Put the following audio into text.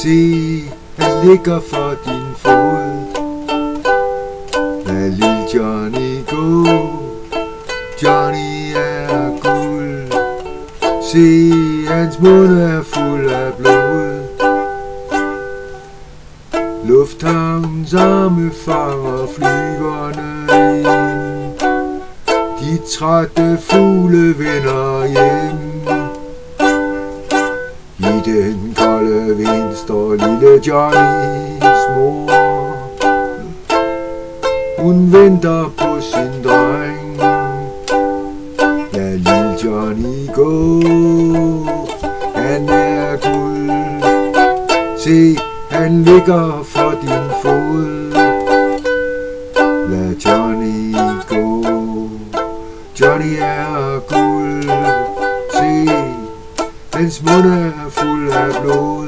Se, han ligger for din fod. Lad lille Johnny gå, Johnny er guld. Se, hans mund er fuld af blod. Lufthavnens arme fanger flyverne ind. De trætte fugle vender hjem. I den kolde vind står lille Johnnys mor. Hun venter på sin dreng. Lad lille Johnny gå, han er guld. Se, han ligger for din fod. Lad Johnny gå, Johnny er guld. Se, hans mund er fuld af blod.